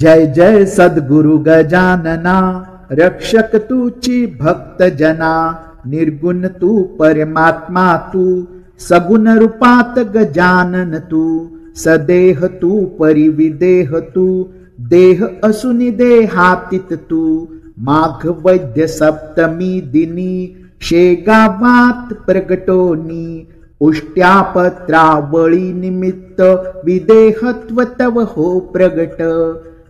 जय जय सद्गुरु गजानना, रक्षक तूची भक्त जना। निर्गुण तू परमात्मा तू, सगुण रूपात गजानन तू। सदेह तू परिविदेह तू, देह असुनी देहातीत तू। माघ वैद्य सप्तमी दिनी, शेगावात प्रगटोनी। उष्ट्यापत्रावळी निमित्त, विदेहत्व तव हो प्रगट।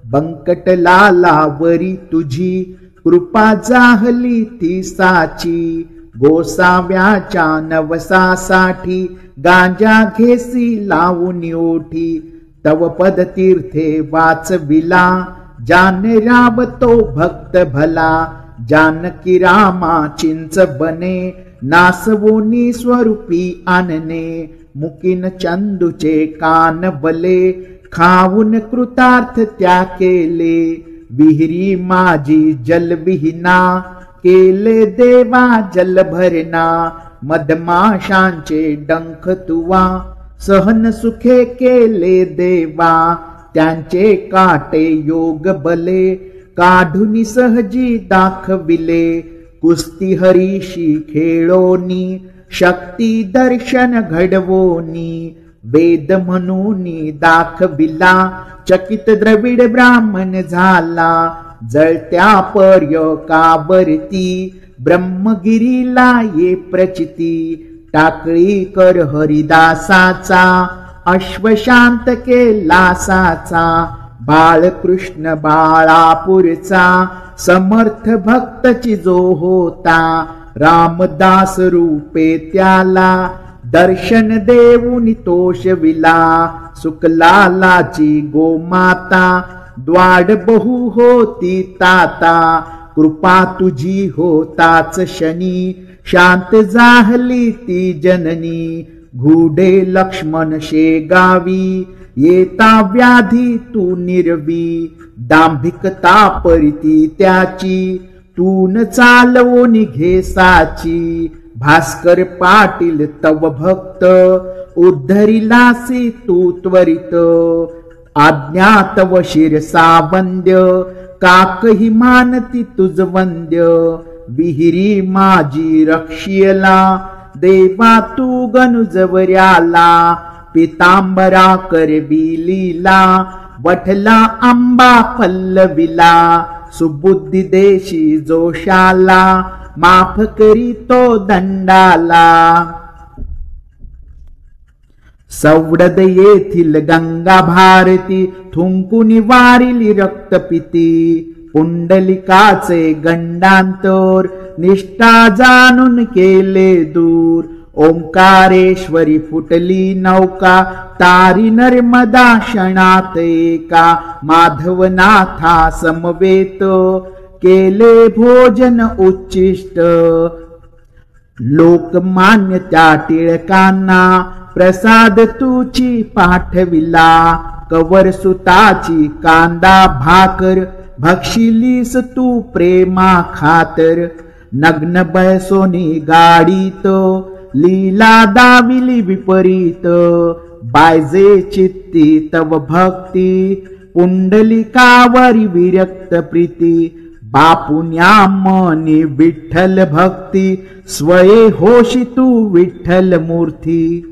बंकट लालावरी तुझी, कृपा जाहली ती साची। गोसाव्याच्या नवसासाठी, गांजा घेसी लावून ओठी। तव पद तीर्थे वाचविला, जाने रावतो भक्त भला। जानकी रामा चिंच बने, नासवोनी स्वरूपी आणने। मुकीन चंदूचे कान बले, खाऊन कृतार्थ त्या केले। विहिरी माझी जलविहीना, केले देवा जल भरना। मधमाशांचे डंख तुवा, सहन सुखे केले देवा। त्यांचे काटे योग बले, काढून सहजी दाखविले। कुस्ती हरीशी खेळोनी, शक्ती दर्शन घडवोनी। वेद म्हणूनी दाखविला, चकित द्रविड ब्राह्मण झाला। जळत्या पर्यकावरती, ब्रह्मगिरीला ये प्रचिती। टाकळी कर हरिदासाचा, अश्वशांत केला साचा। बाळकृष्ण बाळापूरचा, समर्थ भक्तची जो होता। रामदास रूपे त्याला, दर्शन देऊन तोषविला। सुकलालाची गोमाता, द्वाड बहु होती ताता। कृपा तुझी होताच शनी, शांत जाहली ती जननी। घुडे लक्ष्मण शेगावी, येता व्याधी तू निर्वी। दांभिकता परिती त्याची, तून चालवून घे साची। भास्कर पाटील तव भक्त, उद्धरिलासी तू त्वरित। आज्ञातव शिरसा वंद्य, काकही मानती तुझ वंद्य। विहिरी माझी रक्षियला, देवा तू गणुजवर्याला। पितांबरा करबिलीला, वठला आंबा पल्लविला। सुबुद्धी देशी जोशाला, माफ करी तो दंडाला। सवडद येथील गंगा भारती, थुंकुनी वारिली रक्तपिती। पुंडलिकाचे गंडांतर, निष्ठा जाणून केले दूर। ओंकारेश्वरी फुटली नौका, तारी नर्मदा क्षणात एका। माधवनाथा समवेत, केले भोजन उच्चिष्ट। लोकमान्य त्या टिळकांना, प्रसाद तुची पाठविला। कवर सुताची कांदा भाकर, भक्षिलीस तू प्रेमा खातर। नग्न बैसोनी गाडीत, लीला दाविली विपरीत। बायजे चित्ती तव भक्ती, पुंडलिकावरी विरक्त प्रीती। बापुन्या मनी विठ्ठल भक्ती, स्वये होशी तू विठ्ठल मूर्ती।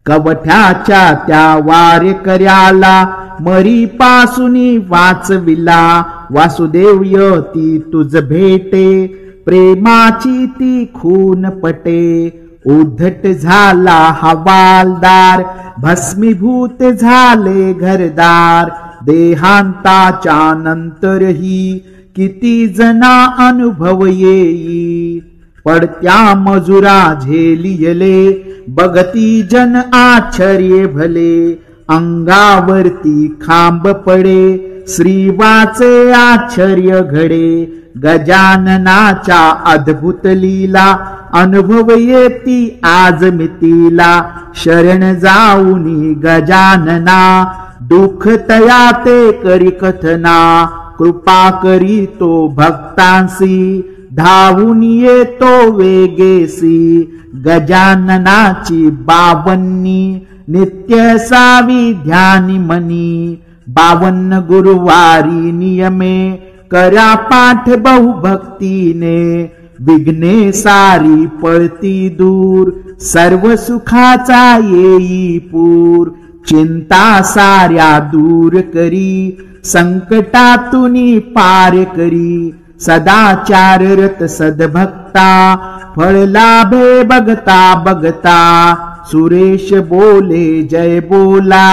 कवठ्याच्या त्या वारेकऱ्याला, मरी पासूनी वाचविला। वासुदेव यती तुझ भेटे, प्रेमाची ती खून पटे। उद्धट झाला हवालदार, भस्मीभूत झाले घरदार। देहांताच्या नंतरही, किती जना अनुभव येई। पडत्या मजुरा झेलियले, बघती जन आश्चर्य भले। अंगावरती खांब पडे, श्रीवाचे आश्चर्य घडे। गजाननाच्या अद्भुत लीला, अनुभव येती आज मितीला। शरण जाऊनी गजानना, दुःख तया ते करी कथना। कृपा करी तो भक्तांसी, धावून येतो वेगेसी। गजाननाची बावन्नी, नित्य सावी ध्यानी मनी। 52 गुरुवारी नियमे करा पाठ बहुभक्तीने, विघ्ने सारी पळती दूर, सर्व सुखाचा येई पूर, चिंता साऱ्या दूर करी, संकटातून पार करी, सदाचार रत सद्भक्ता, फळ लाभे बघता बघता, सुरेश बोले जय बोला,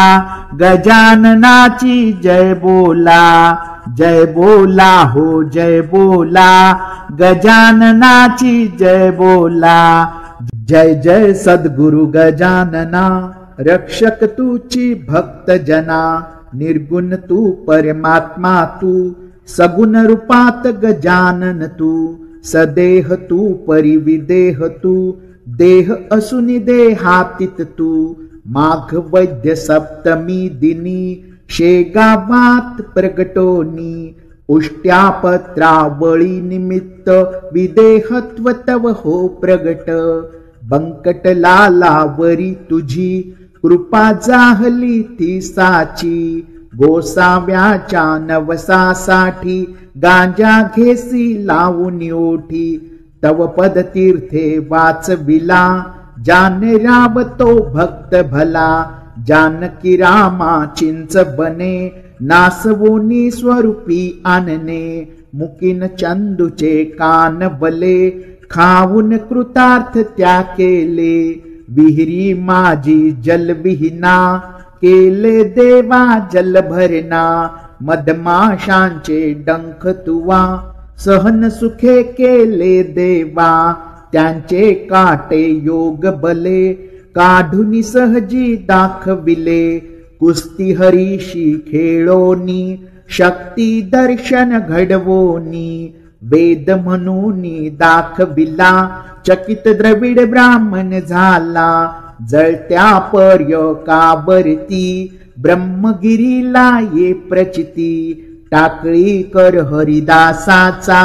गजाननाची जय बोला, जय बोला हो जय बोला, गजाननाची जय बोला, जय जय सद्गुरु गजानना, रक्षक तूची भक्त जना, निर्गुण तू परमात्मा तू, सगुण रूपात गजानन तू, सदेह तू परिविदेह तू, देह असुनी देहातीत तू, माघ वैद्य सप्तमी दिनी, शेगावात प्रगटोनी, उष्ट्यापत्रावळी निमित्त, विदेहत्व तव हो प्रगट, बंकट लालावरी तुझी, कृपा जाहली ती साची, गोसाव्याच्या नवसासाठी, गांजा घेसी लावून ओठी, तव पद तीर्थे वाचविला, जान रावतो भक्त भला, जानकी रामा चिंच बने, नासवोनी स्वरूपी आणने, मुकीन चंदूचे कान बले, खाऊन कृतार्थ त्या केले, विहिरी माझी जलविहीना, केले देवा जल भरना, मधमाशांचे डंख तुवा, सहन सुखे केले देवा, त्यांचे काटे योग बले, काढूनी सहजी दाखविले, कुस्ती हरीशी खेळोनी, शक्ती दर्शन घडवोनी, वेद म्हणूनी दाखविला, चकित द्रविड ब्राह्मण झाला, जळत्या पर्यकावरती, ब्रह्मगिरीला ये प्रचिती, टाकळी कर हरिदासाचा,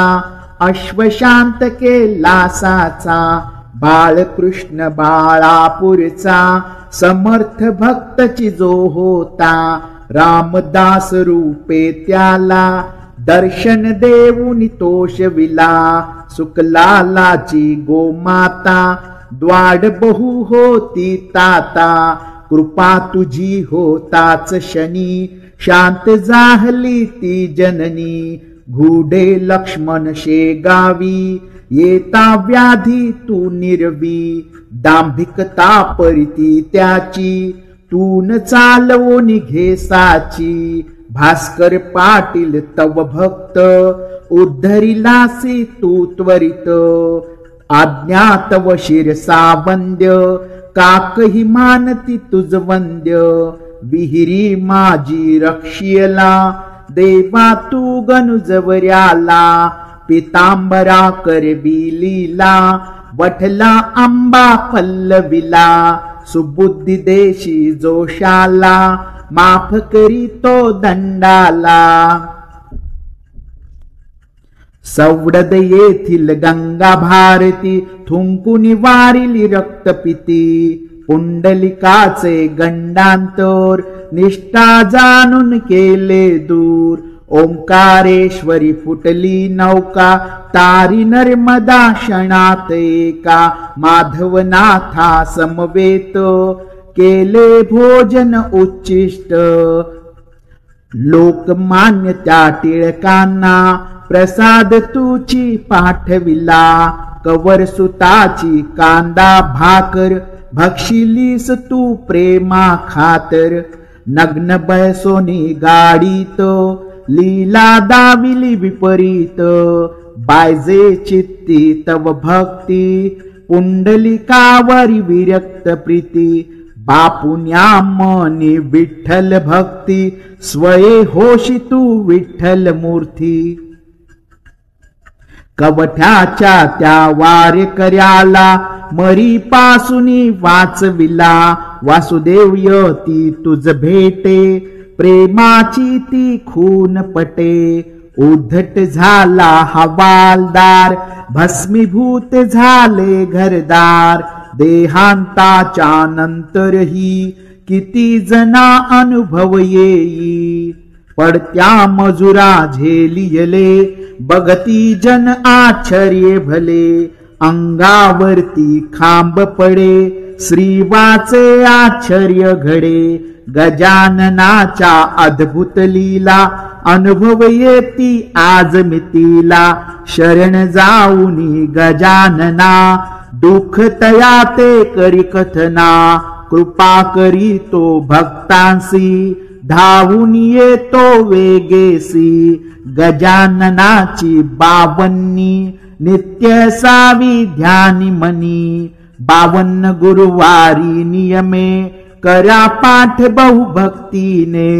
अश्वशांत केला साचा, बाळकृष्ण बाळापूरचा, समर्थ भक्तची जो होता, रामदास रूपे त्याला, दर्शन देऊन तोषविला, सुकलालाची गोमाता, द्वाड बहु होती ताता, कृपा तुझी होताच शनी, शांत जाहली ती जननी, घुडे लक्ष्मण शेगावी, येता व्याधी तू निर्वी, दांभिकता परिती त्याची, तून चालवून घेसाची, भास्कर पाटील तव भक्त, उद्धरिलासी तू त्वरित, आज्ञातव शिरसा वंद्य, काकही मानती तुझ वंद्य, विहिरी माझी रक्षियला, देवा तू गणुजवर्याला, पितांबरा करबी लीला, वठला आंबा पल्लविला, सुबुद्धी देशी जोशाला, माफ करी तो दंडाला, सवडद येथील गंगा भारती, थुंकुनी वारिली रक्तपिती, पुंडलिकाचे गंडांतर, निष्ठा जाणून केले दूर, ओंकारेश्वरी फुटली नौका, तारी नर्मदा क्षणात एका, माधवनाथा समवेत, केले भोजन उच्चिष्ट, लोकमान्य त्या टिळकांना, प्रसाद तुची पाठविला, कवर सुताची कांदा भाकर, भक्षिलीस तू प्रेमा खातर, नग्न बैसोनी गाडीत, लीला दाविली विपरीत, बायजे चित्ती तव भक्ती, पुंडलिकावरी विरक्त प्रीती, बापुन्या मनी विठ्ठल भक्ती, स्वये होशी तू विठ्ठल मूर्ती, कवठ्याच्या त्या वारेकऱ्याला, मरी पासूनी वाचविला, वासुदेव यती तुझ भेटे, प्रेमाची ती खून पटे, उद्धट झाला हवालदार, भस्मीभूत झाले घरदार, देहांताच्या नंतरही किती जना अनुभव येई। पडत्या मजुरा झेलियले बघती जन आश्चर्य भले। अंगावरती खांब पडे श्रीवाचे आश्चर्य घडे। गजाननाच्या अद्भुत लीला अनुभव येती आज मितीला। शरण जाऊनी गजानना दुःख तया ते करी कथना। कृपा करी तो भक्तांसी धावून येतो वेगेसी। गजाननाची 52 नित्य सावी ध्यानी मनी। 52 गुरुवारी नियमे करा पाठ बहुभक्तीने।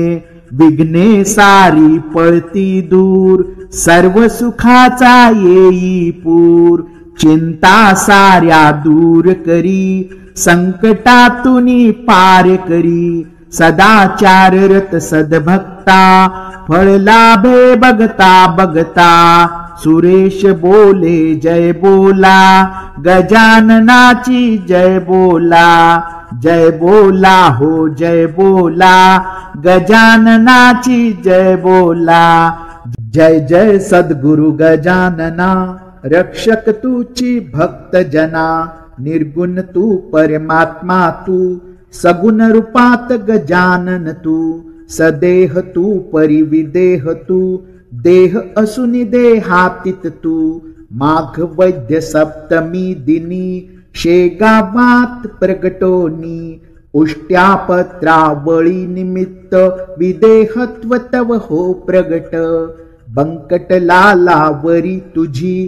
विघ्ने सारी पळती दूर सर्व सुखाचा येई पूर। चिंता साऱ्या दूर करी संकटातूनी पार करी। सदाचाररत सद्भक्ता फळ लाभे बघता बघता। सुरेश बोले जय बोला गजाननाची जय बोला। जय बोला हो जय बोला गजाननाची जय बोला। जय जय सद्गुरु गजानना रक्षक तूची भक्त जना। निर्गुण तू परमात्मा तू सगुण रूपात गजानन तू। सदेह तू परिविदेह तू देह असुनी देहातीत तू। माघ वैद्य सप्तमी दिनी शेगावात प्रगटोनी। उष्ट्यापत्रावळी निमित्त विदेहत्व तव हो प्रगट। बंकट लालावरी तुझी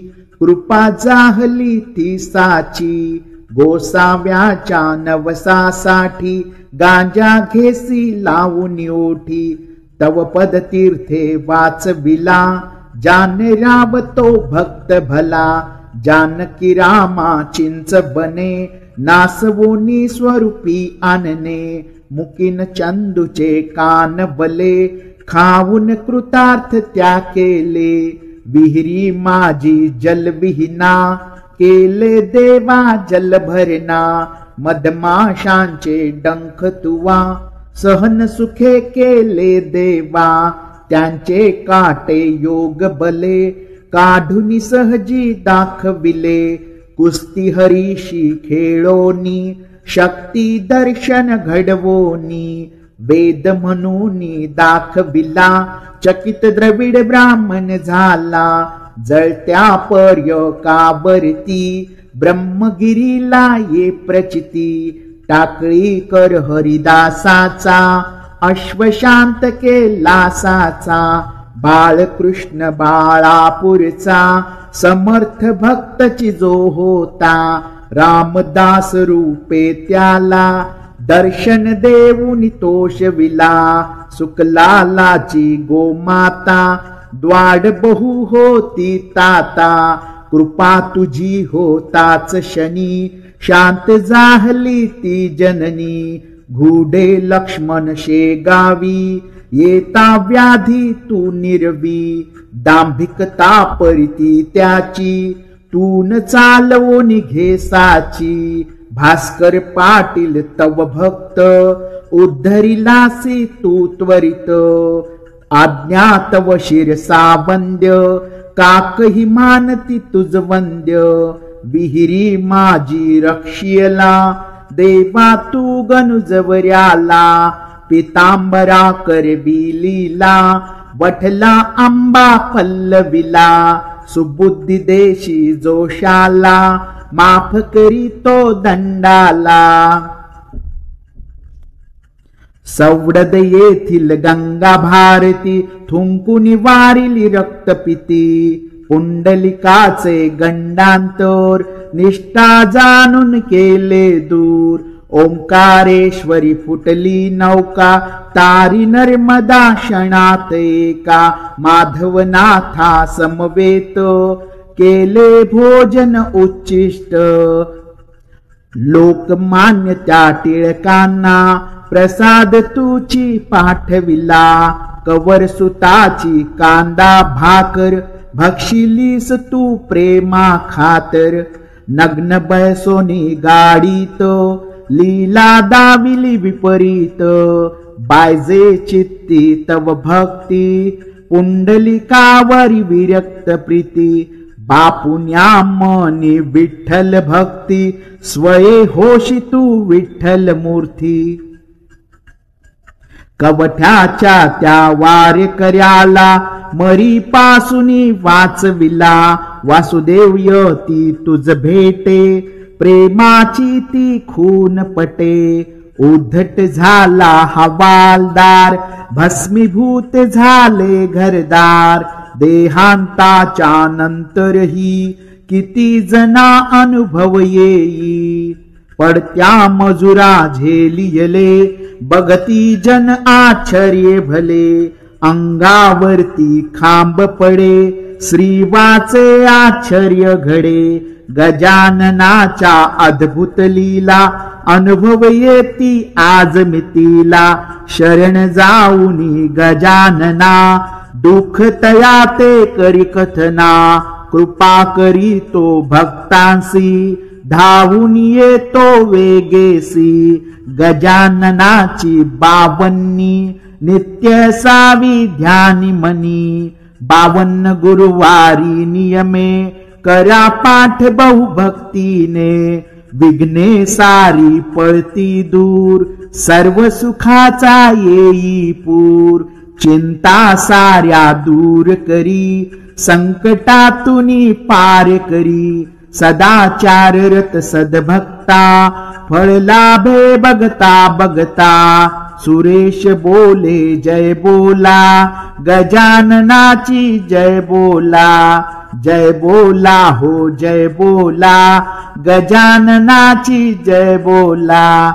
कृपा जाहली ती साची। गोसाव्याच्या नवसासाठी गांजा घेसी लावून ओठी। तव पद तीर्थे वाचविला जाने रावतो भक्त भला। जानकी रामा चिंच बने नासवोनी स्वरूपी आणने। मुकीन चंदूचे कान बले खाऊन कृतार्थ त्या केले। विहिरी माझी जलविहीना केले देवा जल भरना। मधमाशांचे डंख तुवा सहन सुखे केले देवा। त्यांचे काटे योग बले काढूनी सहजी दाखविले। कुस्ती हरीशी खेळोनी शक्ती दर्शन घडवोनी। वेद म्हणूनी दाखविला चकित द्रविड ब्राह्मण झाला। जळत्या पर्यकावरती ब्रह्मगिरीला ये प्रचिती। टाकळी कर हरिदासाचा अश्वशांत केला साचा। बाळकृष्ण बाळापूरचा समर्थ भक्तची जो होता। रामदास रूपे त्याला दर्शन देऊन तोषविला। सुकलालाची गोमाता द्वाड बहु होती ताता। कृपा तुझी होताच शनी शांत जाहली ती जननी। घुडे लक्ष्मण शेगावी येता व्याधी तू निरवी। दांभिकता परिती त्याची तून चालवून घेसाची। भास्कर पाटील तव भक्त उद्धरिलासी तू त्वरित। आज्ञा तव शिरसा वंद्य काकही मानती तुझ वंद्य। विहिरी माझी रक्षियला देवा तू गणुजवर्याला। पितांबरा करबिलीला वठला आंबा पल्लविला। सुबुद्धी देशी जोशाला माफ करी तो दंडाला। सवडद येथील गंगा भारती थुंकुनी वारिली रक्तपिती। पुंडलिकाचे गंडांतर निष्ठा जाणून केले दूर। ओंकारेश्वरी फुटली नौका तारी नर्मदा क्षणात एका। माधवनाथा समवेत केले भोजन उच्चिष्ट। लोकमान्य त्या टिळकांना प्रसाद तुची पाठविला। कवर सुताची कांदा भाकर भक्षिलीस तू प्रेमा खातर। नग्न बैसोनी गाडीत लीला दाविली विपरीत, बायजे चित्ती तव भक्ती, पुंडलिकावरी विरक्त प्रीती, बापुन्या मनी विठ्ठल भक्ती, स्वये होशी तू विठ्ठल मूर्ती. कवठ्याच्या त्या वारेकऱ्याला मरी पासूनी वाचविला, वासुदेव यती तुझ भेटे, प्रेमाची ती खून पटे. उद्धट झाला हवालदार, भस्मीभूत झाले घरदार, देहांताच्या नंतरही किती जना अनुभव येई. पडत्या मजुरा झेलियले, बघती जन आश्चर्य भले, अंगावरती खांब पडे, श्रीवाचे आश्चर्य घडे. गजाननाच्या अद्भुत लीला, अनुभव येती आज मितीला. शरण जाऊनी गजानना, दुःख तया ते करी कथना. कृपा करी तो भक्तांसी, धावून येतो वेगेसी. गजाननाची 52 नित्य सावी ध्यानी मनी. 52 गुरुवारी नियमे, करा पाठ बहुभक्तीने. विघ्ने सारी पळती दूर, सर्व सुखाचा येई पूर. चिंता साऱ्या दूर करी, संकटातूनी पार करी. सदाचाररत सद्भक्ता, फळ लाभे बघता बघता. सुरेश बोले जय बोला, गजाननाची जय बोला. जय बोला हो जय बोला, गजाननाची जय बोला.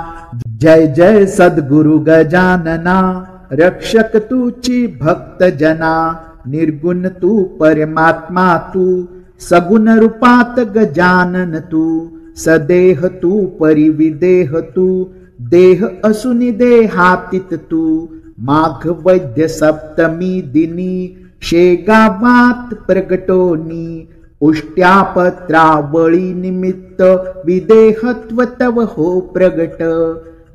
जय जय सद्गुरु गजानना, रक्षक तूची भक्त जना. निर्गुण तू परमात्मा तू, सगुण रूपात गजानन तू. सदेह तू परिविदेह तू, देह असुनी देहातीत तू. माघ वैद्य सप्तमी दिनी, शेगावात प्रगटोनी. उष्ट्यापत्रावळी निमित्त, विदेहत्व तव हो प्रगट.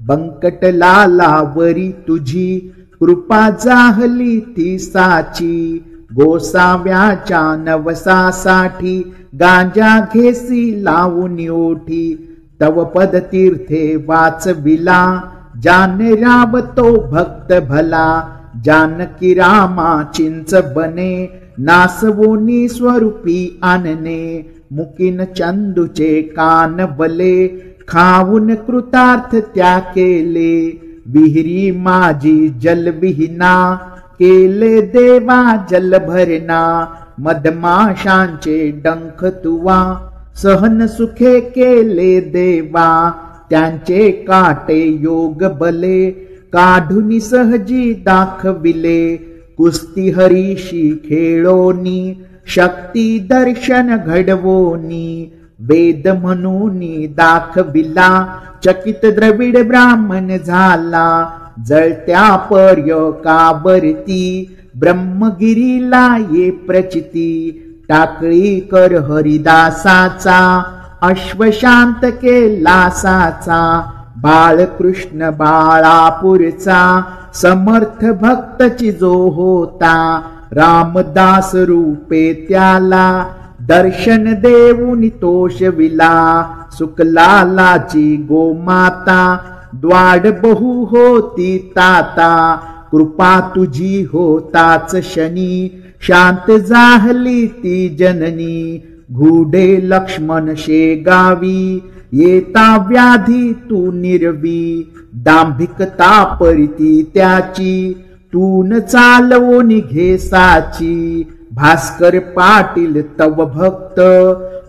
बंकट लालावरी तुझी, कृपा जाहली ती साची. गोसाव्याच्या नवसासाठी, गांजा घेसी लावून ओठी. तव पद तीर्थे वाचविला, जान रावतो भक्त भला. जानकी रामा चिंच बने, नासवोनी स्वरूपी आणने. मुकीन चंदूचे कान बले, खाऊन कृतार्थ त्या केले. विहिरी माझी जलविहीना, केले देवा जल भरना. मधमाशांचे डंख तुवा, सहन सुखे केले देवा. त्यांचे काटे योग बले, काढूनी सहजी दाखविले. कुस्ती हरीशी खेळोनी, शक्ती दर्शन घडवोनी. वेद म्हणूनी दाखविला, चकित द्रविड ब्राह्मण झाला. जळत्या पर्यकावरती, ब्रह्मगिरीला ये प्रचिती. टाकळी कर हरिदासाचा, अश्वशांत केला साचा. बाळकृष्ण बाळापूरचा, समर्थ भक्तची जो होता. रामदास रूपे त्याला, दर्शन देऊनी तोषविला. सुकलालाची गोमाता, द्वाड बहु होती ताता. कृपा तुझी होताच शनी, शांत जाहली ती जननी. घुडे लक्ष्मण शेगावी, येता व्याधी तू निर्वी. दांभिकता परिती त्याची, तून चालवून घेसाची. भास्कर पाटील तव भक्त,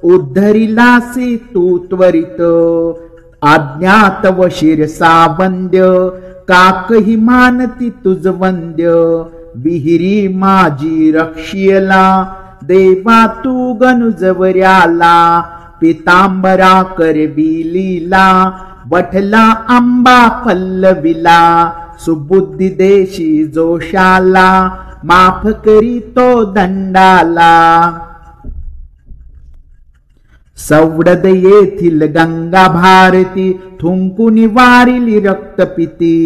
उद्धरिलासी तू त्वरित. आज्ञा तव शिरसा वंद्य, काकही मानती तुझ वंद्य. विहिरी माझी रक्षियला, देवा तू गणुजवर्याला. पितांबरा करवी लीला, वठला आंबा पल्लविला. सुबुद्धी देशी जोशाला, माफ करी तो दंडाला. सवडद येथील गंगा भारती थुंकुनी वारिली रक्तपिती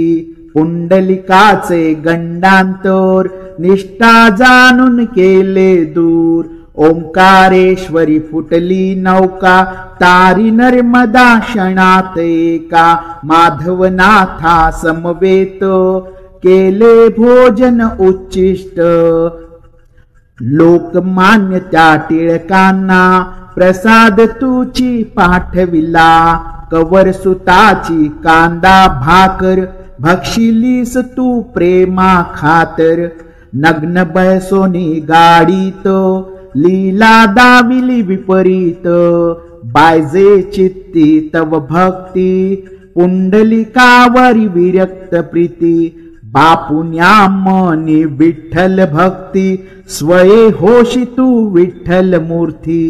पुंडलिकाचे गंडांतर निष्ठा जाणून केले दूर ओंकारेश्वरी फुटली नौका तारी नर्मदा क्षणात एका माधवनाथा समवेत केले भोजन उच्चिष्ट लोकमान्य त्या टिळकांना प्रसाद तुची पाठविला कवर सुताची कांदा भाकर भक्षिलीस तू प्रेमा खातर नग्न बैसोनी गाडीत लीला दाविली विपरीत बायजे चित्ती तव भक्ती पुंडलिकावरी विरक्त प्रीती बापुन्या मनी विठ्ठल भक्ती स्वये होशी तू विठ्ठल मूर्ती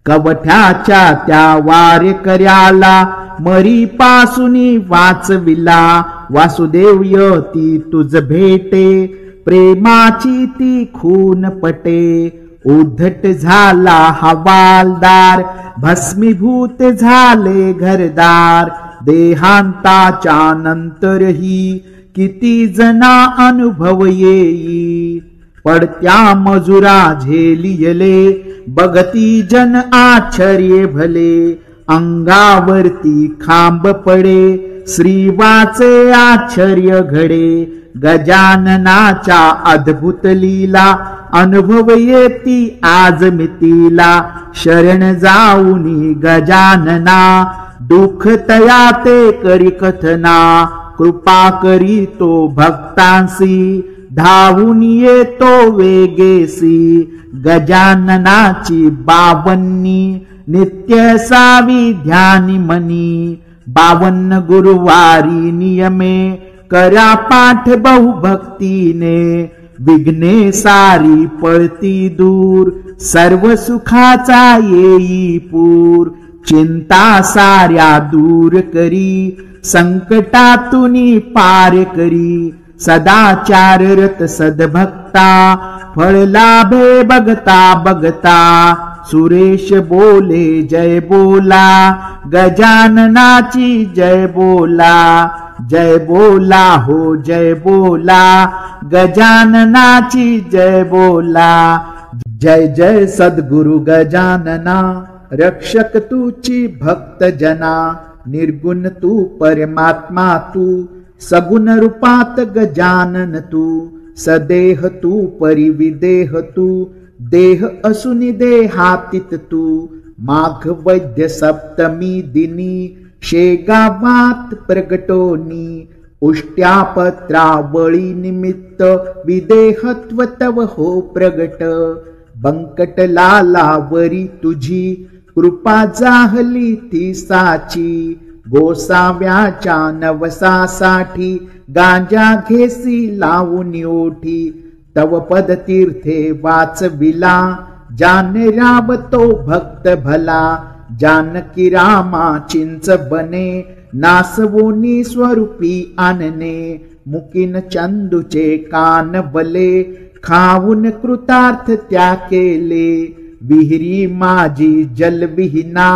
कवठ्याच्या त्या वारेकऱ्याला मरी पासूनी वाचविला वासुदेव यती तुझ भेटे प्रेमाची ती खून पटे उद्धट झाला हवालदार भस्मीभूत झाले घरदार देहांताच्या नंतरही किती जना अनुभव येई पडत्या मजुरा झेलियले बघती जन आश्चर्य भले अंगावरती खांब पडे श्रीवाचे आश्चर्य घडे गजाननाच्या अद्भुत लीला अनुभव येती आज मितीला शरण जाऊनी गजानना दुःख तया ते करी कथना कृपा करी तो भक्तांसी धावून येतो वेगेसी गजाननाची बावन्नी नित्य सावी ध्यानी मनी 52 गुरुवारी नियमे करा पाठ बहुभक्तीने विघ्ने सारी पळती दूर सर्व सुखाचा येई पूर चिंता साऱ्या दूर करी संकटातूनी पार करी सदाचाररत सद्भक्ता फळ लाभे बघता बघता सुरेश बोले जय बोला गजाननाची जय बोला हो जय बोला गजाननाची जय बोला जय जय सद्गुरु गजानना रक्षक तूची भक्त जना निर्गुण तू परमात्मा तू सगुण रूपात गजानन तू सदेह तू परिविदेह तू देह असुनी देहातीत तू माघ वैद्य सप्तमी दिनी शेगावात प्रगटोनी उष्ट्यापत्रावळी निमित्त विदेहत्व तव हो प्रगट बंकट लालावरी तुझी कृपा जाहली ती साची गोसाव्याच्या नवसासाठी गांजा घेसी लावून ओठी तव पद तीर्थे वाचविला जाने रावतो भक्त भला जानकी रामा चिंच बने नासवोनी स्वरूपी आणने मुकीन चंदूचे कान बले खाऊन कृतार्थ त्या केले विहिरी माझी जलविहीना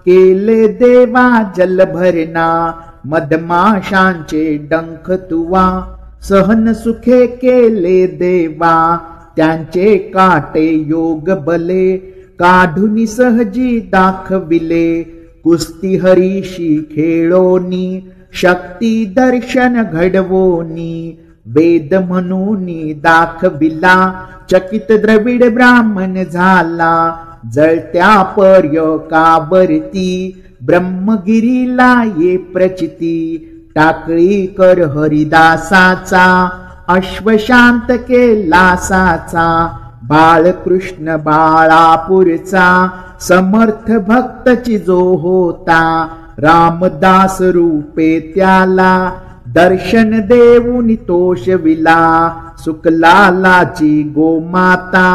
केले देवा जल भरना मधमाशांचे डंख तुवा सहन सुखे केले देवा त्यांचे काटे योग बले काढुनी सहजी दाखविले कुस्ती हरीशी खेळोनी शक्ती दर्शन घडवोनी वेद म्हणूनी दाखविला चकित द्रविड ब्राह्मण झाला जळत्या पर्यकावरती ब्रह्मगिरीला ये प्रचिती टाकळी कर हरिदासाचा अश्वशांत केला साचा बाळकृष्ण बाळापूरचा समर्थ भक्तची जो होता रामदास रूपे त्याला दर्शन देऊन तोषविला सुकलालाची गोमाता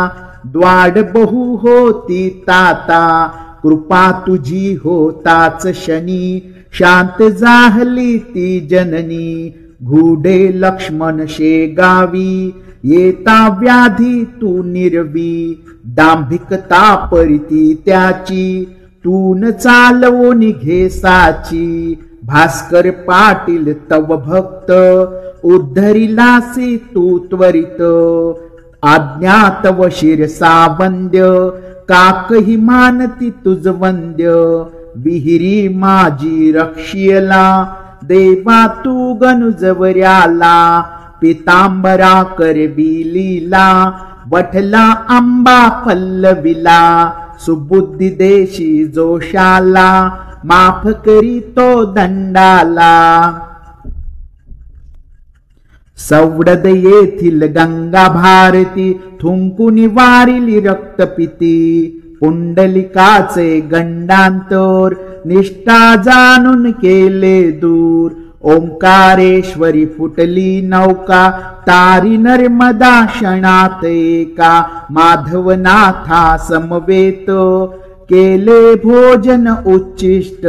द्वाड बहु होती ताता कृपा तुझी होताच शनी शांत जाहली ती जननी घुडे लक्ष्मण शेगावी, येता व्याधी तू निर्वी, दांभिकता परिती त्याची, तून चालवून घे साची. भास्कर पाटील तव भक्त, उद्धरिलासी तू त्वरित, अज्ञात व शिरसा वंद्य, काकही मानती तुझ वंद्य. विहिरी माझी रक्षियला, देवा तू गणुजवर्याला, पितांबरा करविलीला, वठला आंबा पल्लविला, सुबुद्धी देशी जोशाला, माफ करी तो दंडाला. सवडद येथील गंगा भारती, थुंकुनी वारिली रक्तपिती, पुंडलिकाचे गंडांतर, निष्ठा जाणून केले दूर. ओंकारेश्वरी फुटली नौका, तारी नर्मदा क्षणात एका, माधवनाथा समवेत, केले भोजन उच्चिष्ट.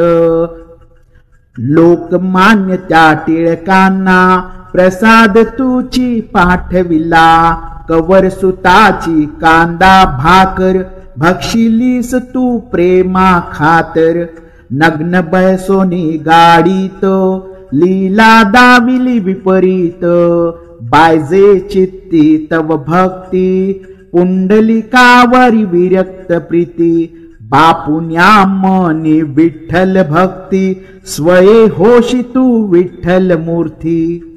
लोकमान्य त्या टिळकांना, प्रसाद तुची पाठविला, कवर सुताची कांदा भाकर, भक्षिलीस तू प्रेमा खातर. नग्न बैसोनी गाडीत, लीला दाविली विपरीत, बायजे चित्ती तव भक्ती, पुंडलिकावरी विरक्त प्रीती. बापुन्या मनी विठ्ठल भक्ती, स्वये होशी तू विठ्ठल मूर्ती.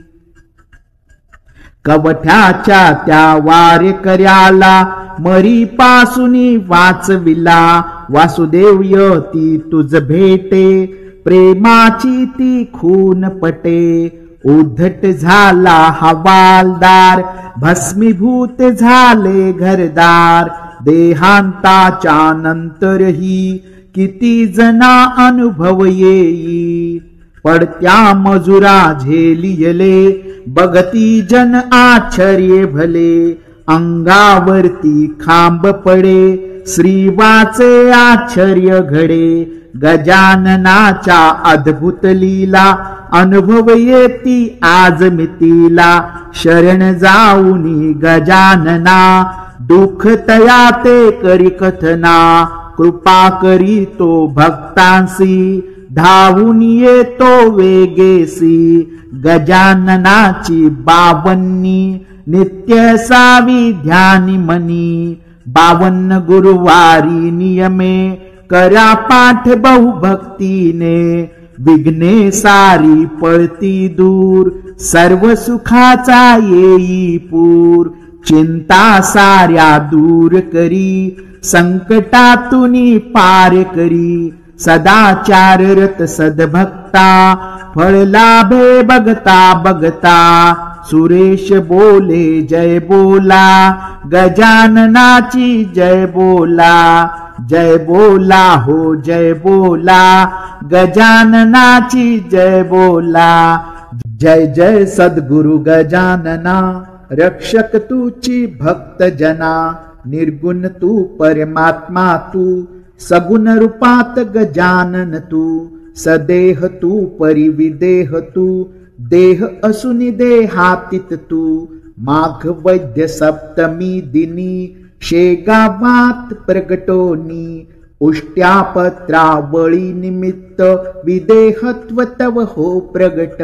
कवठ्याच्या त्या वारेकऱ्याला, मरी पासूनी वाचविला, वासुदेव यती तुझ भेटे, प्रेमाची ती खून पटे. उद्धट झाला हवालदार, भस्मीभूत झाले घरदार, देहांताच्या नंतरही किती जना अनुभव येई. पडत्या मजुरा झेलियले, बघती जन आश्चर्य भले, अंगावरती खांब पडे, श्रीवाचे आश्चर्य घडे. गजाननाच्या अद्भुत लीला, अनुभव येती आज मितीला. शरण जाऊनी गजानना, दुःख तया ते करी कथना. कृपा करी तो भक्तांसी, धावून येतो वेगेसी. गजाननाची बावन्नी, नित्य सावी ध्यानी मनी. 52 गुरुवारी नियमे, करा पाठ बहुभक्तीने. विघ्ने सारी पळती दूर, सर्व सुखाचा येई पूर. चिंता साऱ्या दूर करी, संकटातूनी पार करी. सदाचाररत सद्भक्ता, फळ लाभे बघता बघता. सुरेश बोले जय बोला, गजाननाची जय बोला. जय बोला हो जय बोला, गजाननाची जय बोला. जय जय सद्गुरु गजानना, रक्षक तूची भक्त जना. निर्गुण तू परमात्मा तू, सगुण रूपात गजानन तू. सदेह तू परिविदेह तू, देह असुनी देहातीत तू. माघ वैद्य सप्तमी दिनी, शेगावात प्रगटोनी. उष्ट्यापत्रावळी निमित्त, विदेहत्व तव हो प्रगट.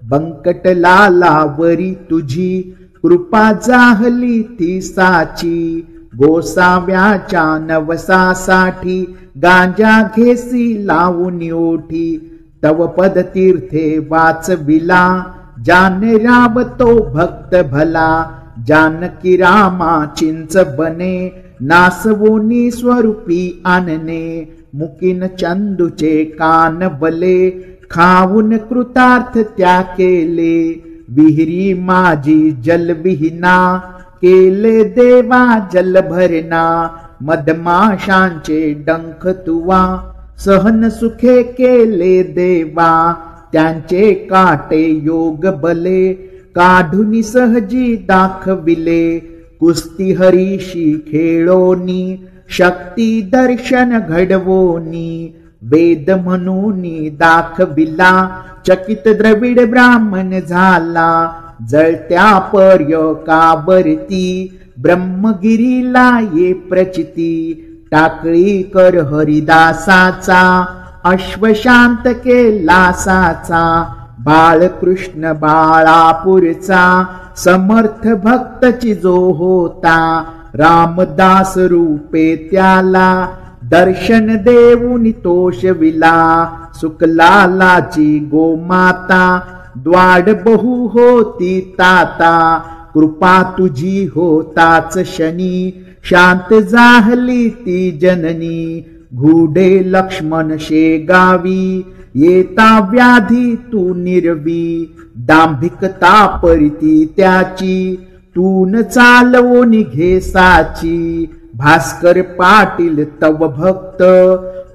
बंकट लालावरी तुझी, कृपा जाहली ती साची. गोसाव्याच्या नवसासाठी, गांजा घेसी लावून ओठी. तव पद तीर्थे वाचविला, जाने राव तो भक्त भला. जानकी रामा चिंच बने, नासवोनी स्वरूपी आणने. मुकीन चंदूचे कान बले, खाऊन कृतार्थ त्या केले. विहिरी माझी जलविहीना, केले देवा जल भरना. मधमाशांचे डंख तुवा, सहन सुखे केले देवा. त्यांचे काटे योग बले, काढून सहजी दाखविले. कुस्ती हरीशी खेळोनी, शक्ती दर्शन घडवोनी. वेद म्हणून दाखविला, चकित द्रविड ब्राह्मण झाला. जळत्या पर्यकावरती ब्रह्मगिरीला ये प्रचिती, टाकळी कर हरिदासाचा अश्वशांत केला साचा. बाळकृष्ण बाळापूरचा समर्थ भक्तची जो होता, रामदास रूपे त्याला दर्शन देऊन तोषविला. सुकलालाची गोमाता द्वाड बहु होती ताता, कृपा तुझी होताच शनी शांत जाहली ती जननी. घुडे लक्ष्मण शेगावी येता व्याधी तू निर्वी, दांभिकता परिती त्याची तून चालवून घे साची. भास्कर पाटील तव भक्त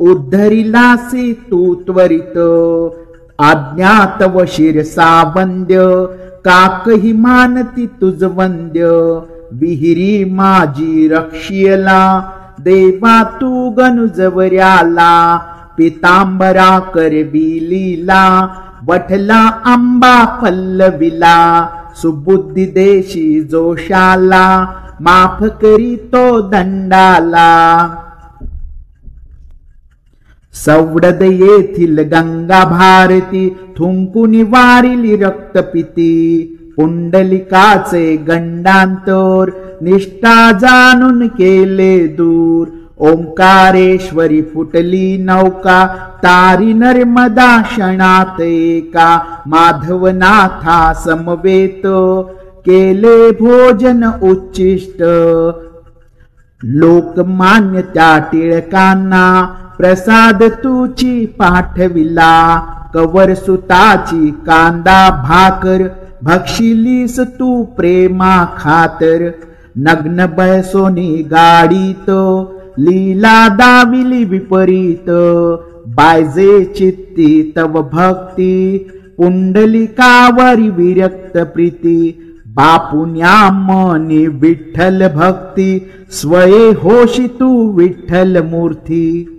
उद्धरिलासी तू त्वरित, अज्ञात व शिरसा वंद्य काकही मानती तुझ वंद्य. विहिरी माझी रक्षियला देवा तू गणुजवर्याला, पितांबरा करवी लीला वठला आंबा पल्लविला. सुबुद्धी देशी जोशाला माफ करी तो दंडाला. सवडद येथील गंगा भारती थुंकुनी वारिली रक्तपिती. पुंडलिकाचे गंडांतर निष्ठा जाणून केले दूर. ओंकारेश्वरी फुटली नौका तारी नर्मदा क्षणात एका. माधवनाथा समवेत केले भोजन उच्चिष्ट. लोकमान्य त्या टिळकांना प्रसाद तुची पाठविला. कवर सुताची कांदा भाकर भक्षिलीस तू प्रेमा खातर. नग्न बैसोनी गाडीत लीला दाविली विपरीत. बायजे चित्ती तव भक्ती पुंडलिकावरी विरक्त प्रीती. बापुन्या मनी विठ्ठल भक्ती स्वये होशी तू विठ्ठल मूर्ती.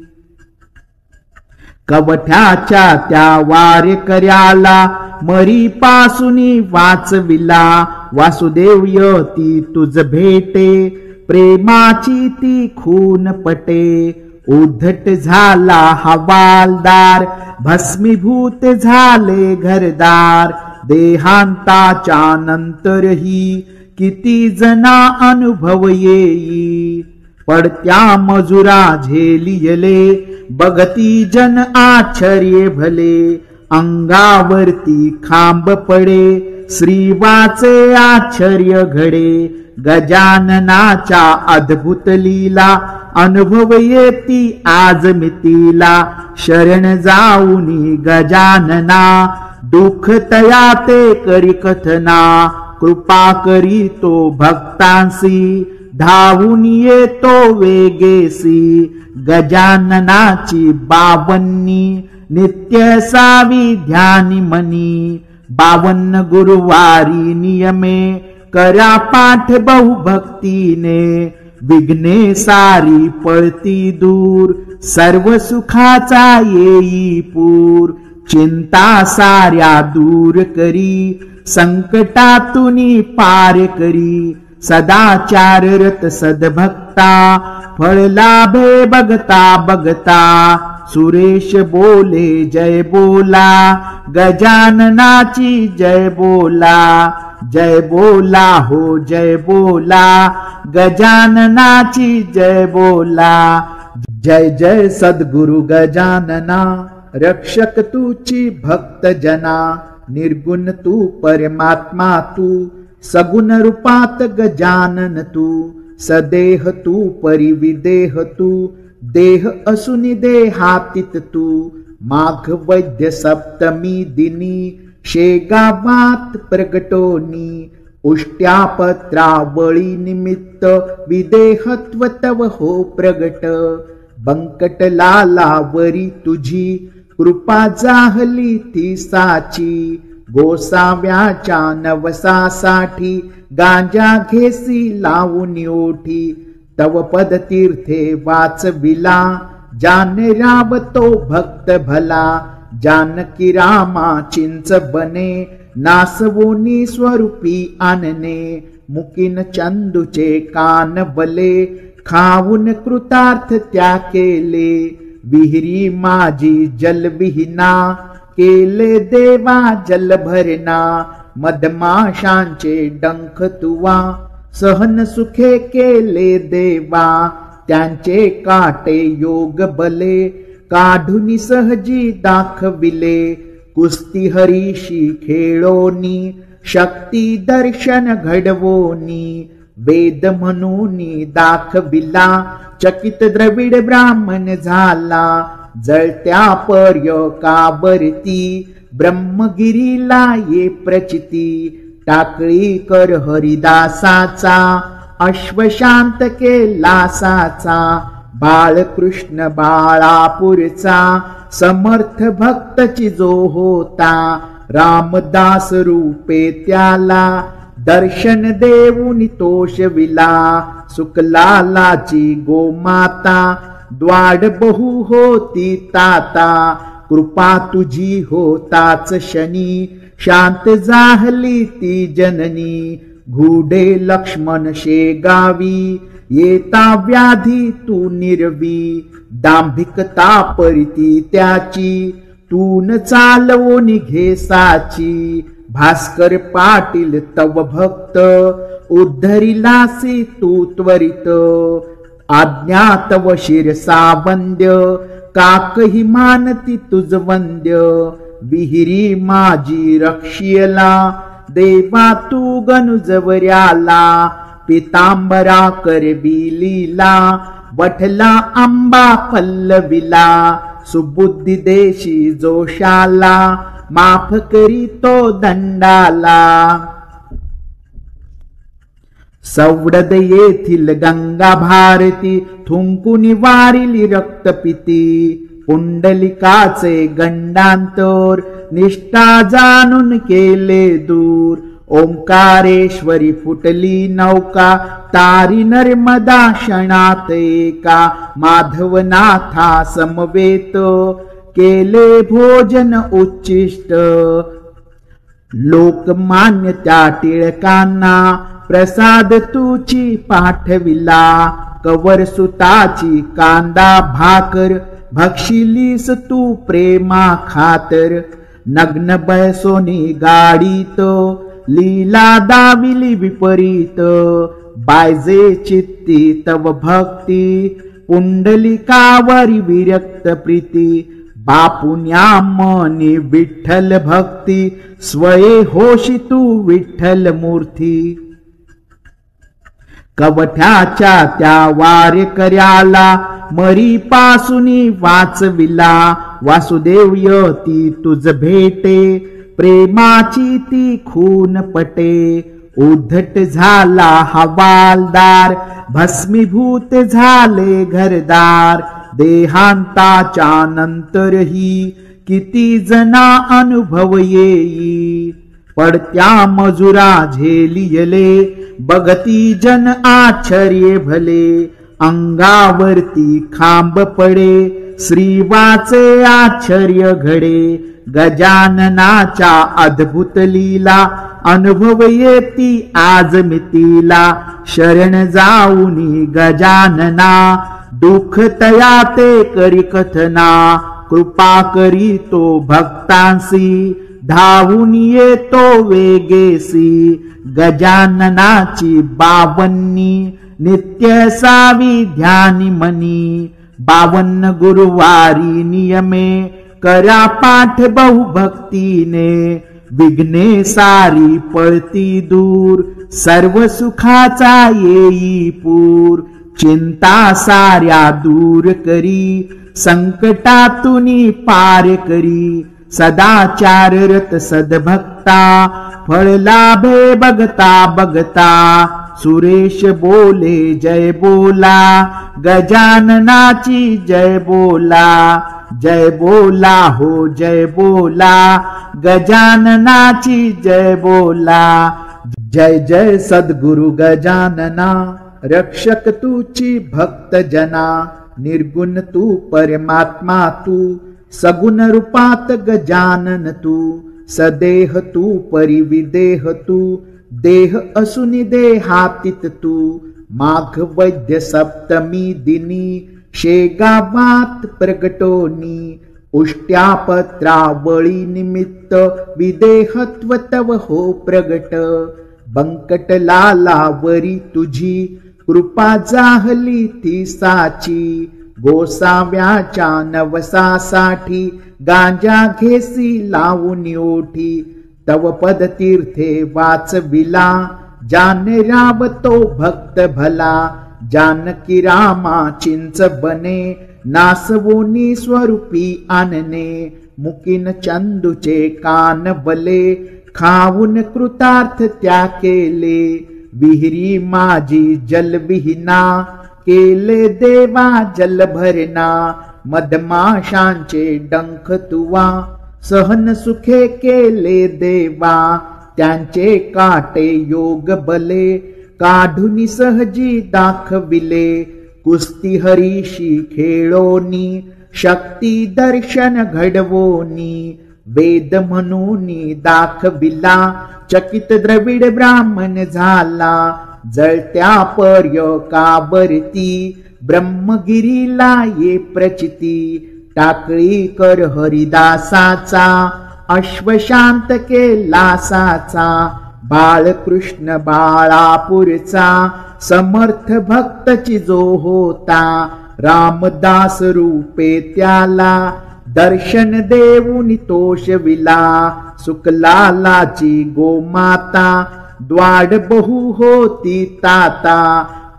कवठ्याच्या त्या वारेकऱ्याला मरी पासूनी वाचविला. वासुदेव यती तुझ भेटे प्रेमाची ती खून पटे. उद्धट झाला हवालदार भस्मीभूत झाले घरदार. देहांताच्या नंतरही किती जना अनुभव येई. पडत्या मजुरा झेलियले बघती जन आश्चर्य भले. अंगावरती खांब पडे श्रीवाचे आश्चर्य घडे. गजाननाच्या अद्भुत लीला अनुभव येती आज मितीला. शरण जाऊनी गजानना दुःख तया ते करी कथना. कृपा करी तो भक्तांसी धावून येतो वेगेसी. गजाननाची बावन्नी नित्य सावी ध्यानी मनी. 52 गुरुवारी नियमे करा पाठ बहुभक्तीने. विघ्ने सारी पळती दूर सर्व सुखाचा येई पूर. चिंता साऱ्या दूर करी संकटातूनी पार करी. सदाचाररत सद्भक्ता फळ लाभे बघता बघता. सुरेश बोले जय बोला गजाननाची जय बोला. जय बोला हो जय बोला गजाननाची जय बोला. जय जय सद्गुरु गजानना रक्षक तूची भक्त जना. निर्गुण तू परमात्मा तू सगुण रूपात गजानन तू. सदेह तू परिविदेह तू देह असुनी देहातीत तू. माघ वैद्य सप्तमी दिनी शेगावात प्रगटोनी. उष्ट्यापत्रावळी निमित्त विदेहत्व तव हो प्रगट. बंकट लालावरी तुझी कृपा जाहली ती साची. गोसाव्याच्या नवसासाठी गांजा घेसी लावून ओठी. तव पद तीर्थे वाचविला जाने राव तो भक्त भला, जानकी रामा चिंच बने, नासवोनी स्वरूपी आणने, मुकीन चंदूचे कान बले, खाऊन कृतार्थ त्या केले, विहिरी माझी जलविहीना, केले देवा जल भरना, मधमाशांचे डंख तुवा, सहन सुखे केले देवा, त्यांचे काटे योग बले, काढूनी सहजी दाखविले, कुस्ती हरीशी खेळोनी, शक्ती दर्शन घडवोनी, वेद म्हणूनी दाखविला, चकित द्रविड ब्राह्मण झाला, जळत्या पर्यकावरती, ब्रह्मगिरीला ये प्रचिती, टाकळी कर हरिदासाचा, अश्वशांत केला साचा, बाळकृष्ण बाळापूरचा, समर्थ भक्तची जो होता, रामदास रूपे त्याला, दर्शन देऊन तोषविला, सुकलालाची गोमाता, द्वाड बहु होती ताता, कृपा तुझी होताच शनी, शांत जाहली ती जननी, घुडे लक्ष्मण शेगावी, येता व्याधी तू निर्वी, दांभिकता परिती त्याची, तून चालवून घे साची, भास्कर पाटील तव भक्त, उद्धरिलासी तू त्वरित, आज्ञा तव शिरसा वंद्य, काकही मानती तुझ वंद्य, विहिरी माझी रक्षियला, देवा तू गणुजवर्याला, पितांबरा करबिलीला, वठला आंबा पल्लविला, सुबुद्धी देशी जोशाला, माफ करी तो दंडाला. सवडद येथील गंगा भारती, थुंकुनी वारिली रक्तपिती, पुंडलिकाचे गंडांतर, निष्ठा जाणून केले दूर, ओंकारेश्वरी फुटली नौका, तारी नर्मदा क्षणात एका, माधवनाथा समवेत, केले भोजन उच्चिष्ट, लोकमान्य त्या टिळकांना, प्रसाद तुची पाठविला, कवर सुताची कांदा भाकर, भक्षिलीस तू प्रेमा खातर, नग्न बैसोनी गाडीत, लीला दाविली विपरीत, बायजे चित्ती तव भक्ती, पुंडलिकावरी विरक्त प्रीती, बापुन्या मनी विठ्ठल भक्ती, स्वये होशी तू विठ्ठल मूर्ती. कवठ्याच्या त्या वारेकऱ्याला, मरी पासूनी वाचविला, वासुदेव यती तुझ भेटे, प्रेमाची ती खून पटे, उद्धट झाला हवालदार, भस्मीभूत झाले घरदार, देहांताच्या नंतरही, किती जना अनुभव येई, पडत्या मजुरा झेलियले, बघती जन आश्चर्य भले, अंगावरती खांब पडे, श्रीवाचे आश्चर्य घडे, गजाननाच्या अद्भुत लीला, अनुभव येती आज मितीला, शरण जाऊनी गजानना, दुःख तया ते करी कथना, कृपा करी तो भक्तांसी, धावून येतो वेगेसी, गजाननाची बावन्नी, नित्य सावी ध्यानी मनी, 52 गुरुवारी नियमे, करा पाठ बहुभक्तीने, विघ्ने सारी पळती दूर, सर्व सुखाचा येई पूर, चिंता साऱ्या दूर करी, संकटातूनी पार करी, सदाचाररत सद्भक्ता, फळ लाभे बघता बघता, सुरेश बोले जय बोला, गजाननाची जय बोला, जय बोला हो जय बोला, गजाननाची जय बोला. जय जय सद्गुरु गजानना, रक्षक तुची भक्त जना, निर्गुण तू परमात्मा तू, सगुण रूपात गजानन तू, सदेह तू परिविदेह तू, देह असुनी देहातीत तू, माघ वैद्य सप्तमी दिनी, शेगावात प्रगटोनी, उष्ट्यापत्रावळी निमित्त, विदेहत्व तव हो प्रगट, बंकट लालावरी तुझी, कृपा जाहली ती साची, गोसाव्याच्या नवसासाठी, गांजा घेसी लावून ओठी, तव पद तीर्थे वाचविला, जान रावतो भक्त भला, जानकी रामा चिंच बने, नासवोनी स्वरूपी आणने, मुकीन चंदूचे कान बले, खाऊन कृतार्थ त्या केले, विहिरी माझी जलविहीना, केले देवा जल भरना, मधमाशांचे डंख तुवा, सहन सुखे केले देवा, त्यांचे काटे योग बले, काढूनी सहजी दाखविले, कुस्ती हरीशी खेळोनी, शक्ती दर्शन घडवोनी, वेद म्हणूनी दाखविला, चकित द्रविड ब्राह्मण झाला, जळत्या पर्यकावरती, ब्रह्मगिरीला ये प्रचिती, टाकळी कर हरिदासाचा, अश्वशांत केला साचा, बाळकृष्ण बाळापूरचा, समर्थ भक्तची जो होता, रामदास रूपे त्याला, दर्शन देऊन तोषविला, सुकलालाची गोमाता, द्वाड बहु होती ताता,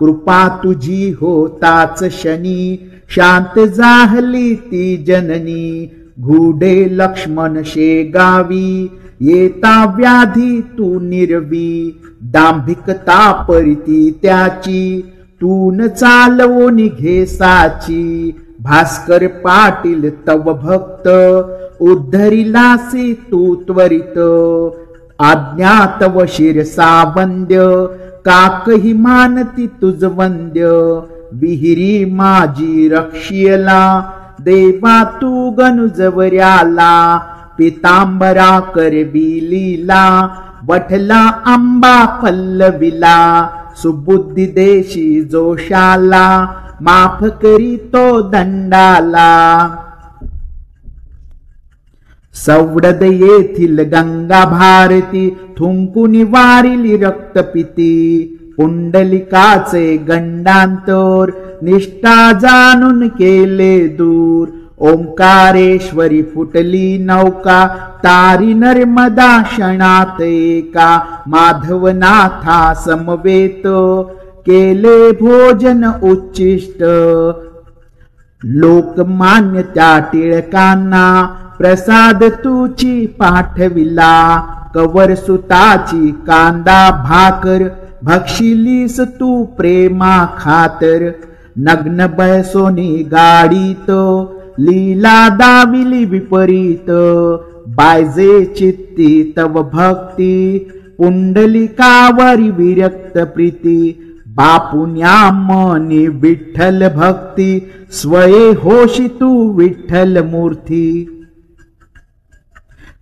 कृपा तुझी होताच शनी, शांत जाहली ती जननी, घुडे लक्ष्मण शेगावी, येता व्याधी तू निर्वी, दांभिकता परिती त्याची, तून चालवून घे साची, भास्कर पाटील तव भक्त, उद्धरिलासी तू त्वरित, आज्ञा तव शिरसा वंद्य, काकही मानती तुझ वंद्य, विहिरी माझी रक्षियला, देवा तू गनुजवर्याला, पितांबरा करविलीला, वठला आंबा पल्लविला, सुबुद्धी देशी जोशाला, माफ करी तो दंडाला, सवडद येथील गंगा भारती, थुंकुनी वारिली रक्तपिती, पुंडलिकाचे गंडांतर, निष्ठा जाणून केले दूर, ओंकारेश्वरी फुटली नौका, तारी नर्मदा क्षणात एका, माधवनाथा समवेत, केले भोजन उच्चिष्ट, लोकमान्य त्या टिळकांना, प्रसाद तुची पाठविला, कवर सुताची कांदा भाकर, भक्षिलीस तू प्रेमा खातर, नग्न बैसोनी गाडीत, लीला दाविली विपरीत, बायजे चित्ती तव भक्ती, पुंडलिकावरी विरक्त प्रीती, बापुन्या मनी विठ्ठल भक्ती, स्वये होशी तू विठ्ठल मूर्ती,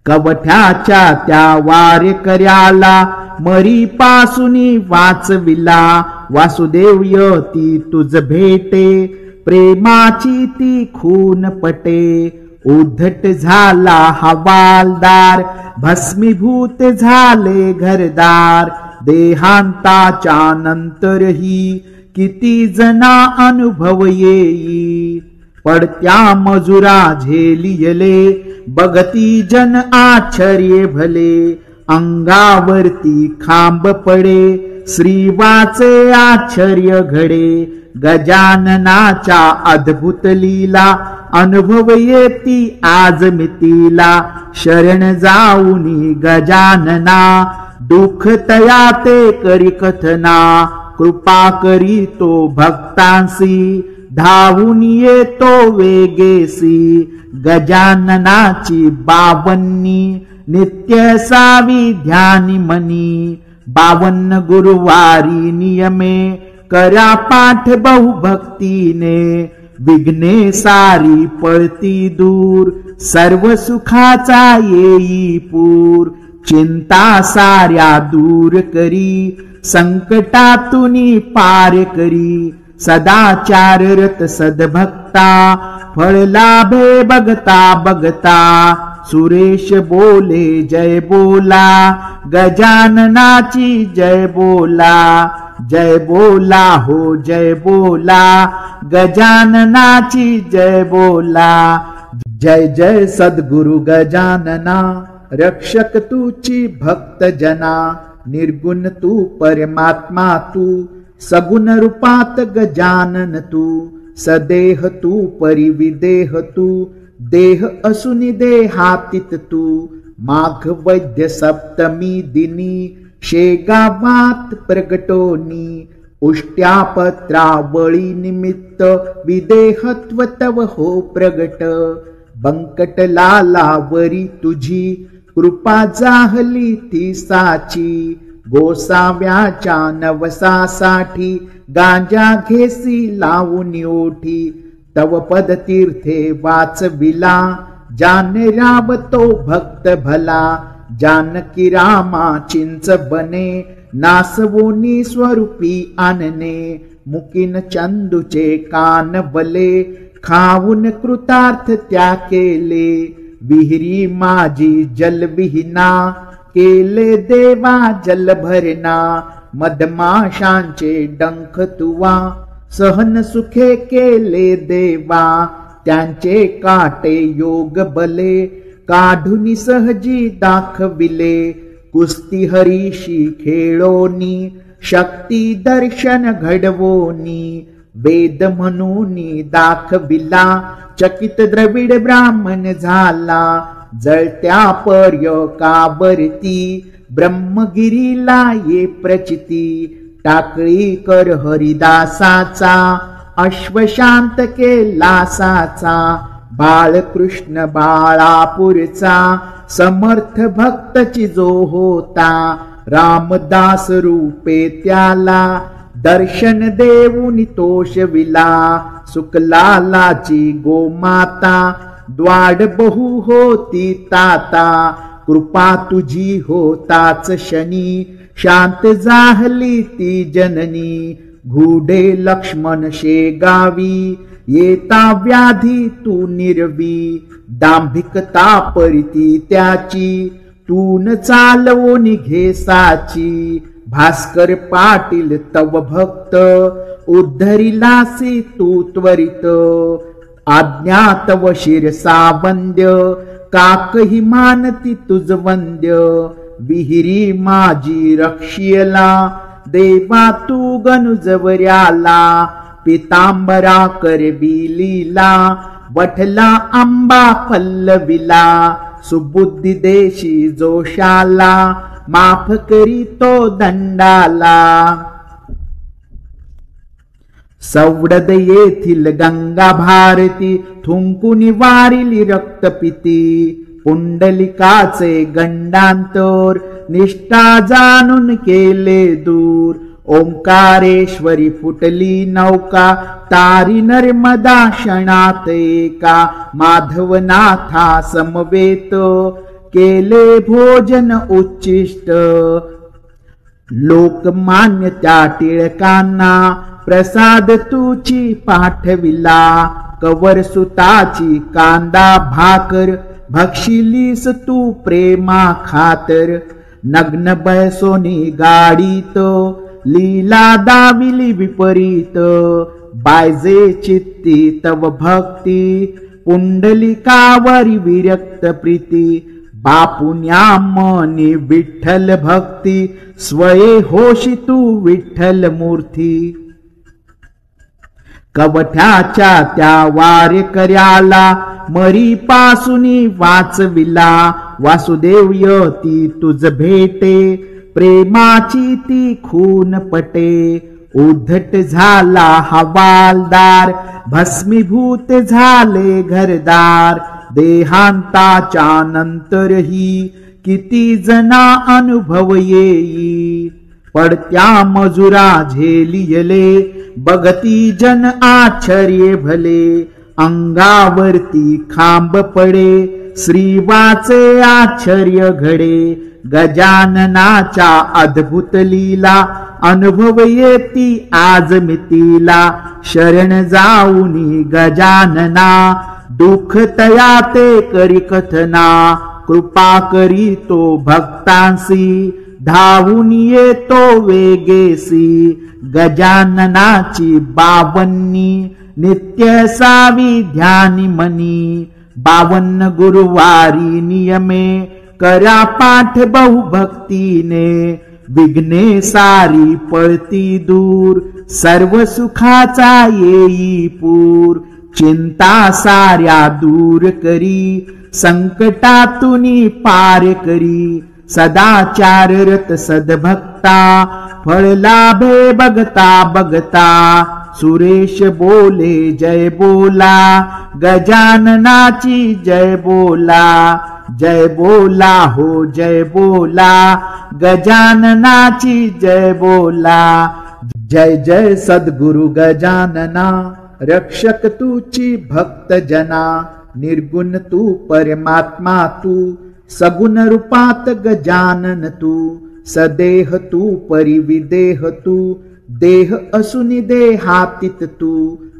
कवठ्याच्या त्या वारेकऱ्याला, मरी पासूनी वाचविला, वासुदेव यती तुझ भेटे, प्रेमाची ती खून पटे, उद्धट झाला हवालदार, भस्मीभूत झाले घरदार, देहांताच्या नंतरही, किती जना अनुभव येई, पडत्या मजुरा झेलियले, बघती जन आश्चर्य भले, अंगावरती खांब पडे, श्रीवाचे आश्चर्य घडे, गजाननाच्या अद्भुत लीला, अनुभव येती आज मितीला, शरण जाऊनी गजानना, दुःख तया ते करी कथना, कृपा करी तो भक्तांसी, धावून येतो वेगेसी, गजाननाची बावन्नी, नित्य सावी ध्यानी मनी, 52 गुरुवारी नियमे, करा पाठ बहुभक्तीने, विघ्ने सारी पळती दूर, सर्व सुखाचा येई पूर. चिंता साऱ्या दूर करी, संकटातून पार करी. सदाचाररत सद्भक्ता, फळ लाभे बघता बघता. सुरेश बोले जय बोला, गजाननाची जय बोला. जय बोला हो जय बोला, गजाननाची जय बोला. जय जय सद्गुरु गजानना, रक्षक तूची भक्त जना. निर्गुण तू परमात्मा तू, सगुण रूपात गजानन तू. सदेह तू परिविदेह तू, देह असुनी देहातीत तू. माघ वैद्य सप्तमी दिनी, शेगावात प्रगटोनी. उष्ट्यापत्रावळी निमित्त, विदेहत्व तव हो प्रगट. बंकट लालावरी तुझी, कृपा जाहली ती साची. गोसाव्याच्या नवसासाठी, गांजा घेसी लावून ओठी. तव पद तीर्थे वाचविला, जाने रावतो भक्त भला. जानकी रामा चिंच बने, नासवोनी स्वरूपी आणने. मुकीन चंदूचे कान बले, खाऊन कृतार्थ त्या केले. विहिरी माझी जलविहीना, केले देवा जल भरना. मधमाशांचे डंख तुवा, सहन सुखे केले देवा. त्यांचे काटे योग बले, काढून सहजी दाखविले. कुस्ती हरीशी खेळोनी, शक्ती दर्शन घडवोनी. वेद म्हणूनी दाखविला, चकित द्रविड ब्राह्मण झाला. जळत्या पर्यकावरती, ब्रह्मगिरीला ये प्रचिती. टाकळी कर हरिदासाचा, अश्वशांत केला साचा. बाळकृष्ण बाळापूरचा, समर्थ भक्तची जो होता. रामदास रूपे त्याला, दर्शन देऊन तोषविला. सुकलालाची गोमाता, द्वाड बहु होती ताता. कृपा तुझी होताच शनी, शांत जाहली ती जननी. घुडे लक्ष्मण शेगावी, येता व्याधी तू निर्वी. दांभिकता परिती त्याची, तून चालवून घे साची. भास्कर पाटील तव भक्त, उद्धरिलासी तू त्वरित. आज्ञा तव शिरसा वंद्य, काकही मानती तुझ वंद्य. विहिरी माझी रक्षियला, देवा तू गनुजवर्याला. पितांबरा करवी लीला, वठला आंबा पल्लविला. सुबुद्धी देशी जोशाला, माफ करी तो दंडाला. सवडद येथील गंगा भारती, थुंकुनी वारिली रक्तपिती. पुंडलिकाचे गंडांतर, निष्ठा जाणून केले दूर. ओंकारेश्वरी फुटली नौका, तारी नर्मदा क्षणात एका. माधवनाथा समवेत, केले भोजन उच्चिष्ट. लोकमान्य त्या टिळकांना, प्रसाद तुची पाठविला. कवर सुताची कांदा भाकर, भक्षिलीस तू प्रेमा खातर. नग्न बैसोनी गाडीत, लीला दाविली विपरीत. बायजे चित्ती तव भक्ती, पुंडलिकावरी विरक्त प्रीती. बापुन्या मनी विठ्ठल भक्ती, स्वये होशी तू विठ्ठल मूर्ती. कवठ्याच्या त्या वारेकऱ्याला, मरी पासूनी वाचविला. वासुदेव यती तुझ भेटे, प्रेमाची ती खून पटे. उद्धट झाला हवालदार, भस्मीभूत झाले घरदार. देहांताच्या नंतरही, किती जना अनुभव येई. पडत्या मजुरा झेलियले, बघती जन आश्चर्य भले, अंगावरती खांब पडे, श्रीवाचे आश्चर्य घडे, गजाननाच्या अद्भुत लीला, अनुभव येती आज मितीला, शरण जाऊनी गजानना, दुःख तया ते करी कथना, कृपा करी तो भक्तांसी, धावून येतो वेगेसी, गजाननाची बावन्नी, नित्य सावी ध्यानी मनी, 52 गुरुवारी नियमे, करा पाठ बहुभक्तीने, विघ्ने सारी पळती दूर, सर्व सुखाचा येई पूर, चिंता साऱ्या दूर करी, संकटातूनी पार करी, सदाचाररत सद्भक्ता, फळ लाभे बघता बघता, सुरेश बोले जय बोला, गजाननाची जय बोला, जय बोला हो जय बोला, गजाननाची जय बोला, जय जय सद्गुरु गजानना, रक्षक तूची भक्त जना, निर्गुण तू परमात्मा तू, सगुण रूपात गजानन तू, सदेह तू परिविदेह तू, देह असुनी देहातीत तू,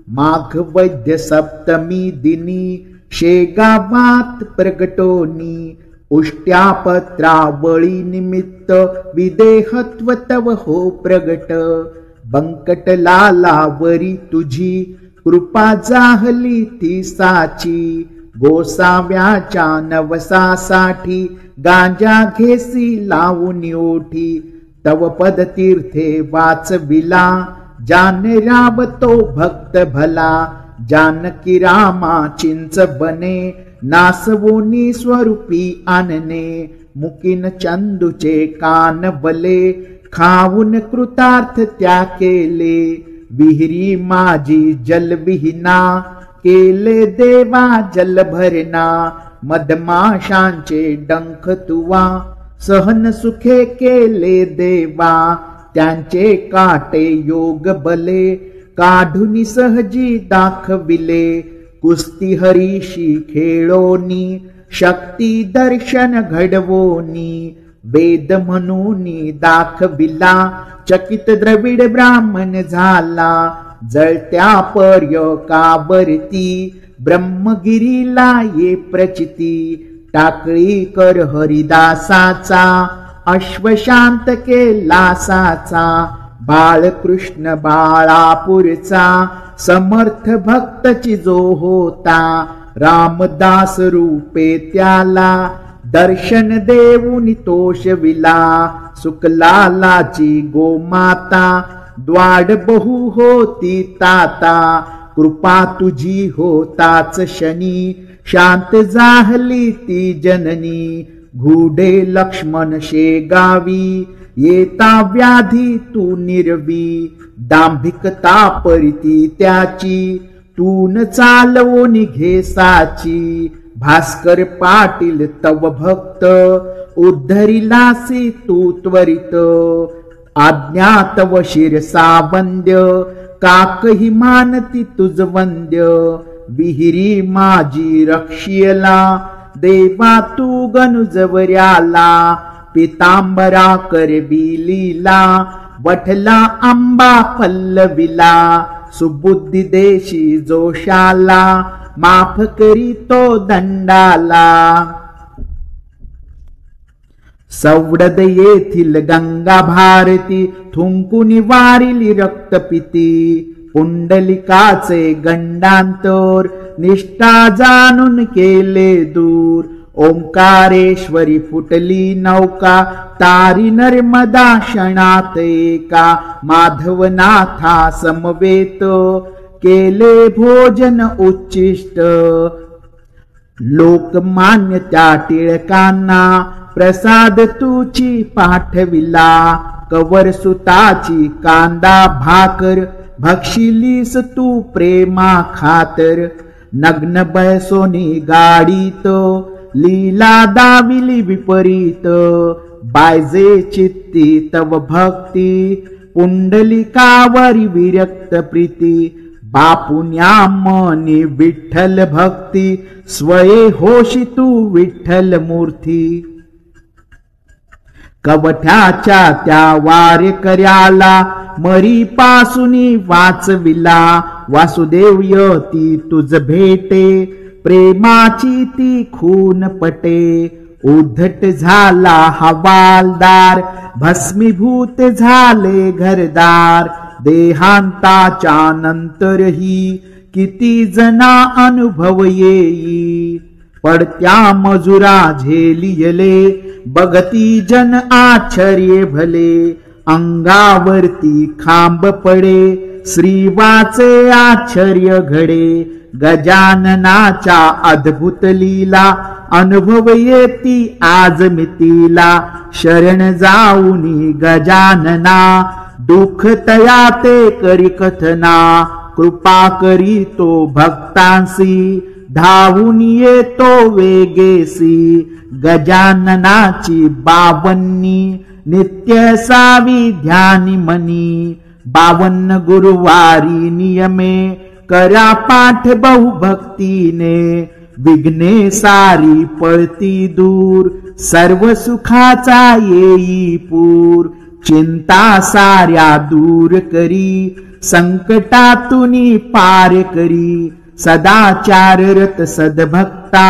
माघ वैद्य सप्तमी दिनी, शेगावात प्रगटोनी, उष्ट्यापत्रावळी निमित्त, विदेहत्व तव हो प्रगट, बंकट लालावरी तुझी, कृपा जाहली ती साची, गोसाव्याच्या नवसासाठी, गांजा घेसी लावून ओठी, तव पद तीर्थे वाचविला, जाने रावतो भक्त भला, जानकी रामा चिंच बने, नासवोनी स्वरूपी आणने, मुकीन चंदूचे कान बले, खाऊन कृतार्थ त्या केले, विहिरी माझी जलविहीना, केले देवा जल भरना, मधमाशांचे डंख तुवा, सहन सुखे केले देवा, त्यांचे काटे योग बले, काढून सहजी दाखविले, कुस्ती हरीशी खेळोनी, शक्ती दर्शन घडवोनी, वेद म्हणूनी दाखविला, चकित द्रविड ब्राह्मण झाला, जळत्या पर्यकावरती, ब्रह्मगिरीला ये प्रचिती, टाकळी कर हरिदासाचा, अश्वशांत केला साचा, बाळकृष्ण बाळापूरचा, समर्थ भक्तची जो होता, रामदास रूपे त्याला, दर्शन देऊन तोषविला, सुकलालाची गोमाता, द्वाड बहु होती ताता, कृपा तुझी होताच शनी, शांत जाहली ती जननी, घुडे लक्ष्मण शेगावी, येता व्याधी तू निर्वी, दांभिकता परिती त्याची, तून चालवून घे साची, भास्कर पाटील तव भक्त, उद्धरिलासी तू त्वरित, आज्ञा तव शिरसा वंद्य, काकही मानती तुझ वंद्य, विहिरी माझी रक्षियला, देवा तू गणुजवर्याला, पितांबरा करबी लीला, वठला आंबा पल्लविला, सुबुद्धी देशी जोशाला, माफ करी तो दंडाला, सवडद येथील गंगा भारती, थुंकुनी वारिली रक्तपिती, पुंडलिकाचे गंडांतर, निष्ठा जाणून केले दूर, ओंकारेश्वरी फुटली नौका, तारी नर्मदा क्षणात एका, माधवनाथा समवेत, केले भोजन उच्चिष्ट, लोकमान्य त्या टिळकांना, प्रसाद तुची पाठविला, कवर सुताची कांदा भाकर, भक्षिलीस तू प्रेमा खातर, नग्न बैसोनी गाडीत, लीला दाविली विपरीत, बायजे चित्ती तव भक्ती, पुंडलिकावरी विरक्त प्रीती बापुन्या मनी विठ्ठल भक्ती स्वये होशी तू विठ्ठल मूर्ती कवठ्याच्या त्या वारेकऱ्याला मरी पासूनी वाचविला वासुदेव यती तुझ भेटे प्रेमाची ती खून पटे उद्धट झाला हवालदार भस्मीभूत झाले घरदार देहांताच्या नंतरही किती जना अनुभव येई पडत्या मजुरा झेलियले बघती जन आश्चर्य भले अंगावरती खांब पडे श्रीवाचे आश्चर्य घडे गजाननाच्या अद्भुत लीला अनुभव येती आज मितीला शरण जाऊनी गजानना दुःख तया ते करी कथना कृपा करी तो भक्तांसी धावून येतो वेगेसी गजाननाची बावन्नी नित्य सावी ध्यानी मनी 52 गुरुवारी नियमे करा पाठ बहुभक्तीने विघ्ने सारी पळती दूर सर्व सुखाचा येई पूर चिंता साऱ्या दूर करी संकटातून पार करी सदाचाररत सद्भक्ता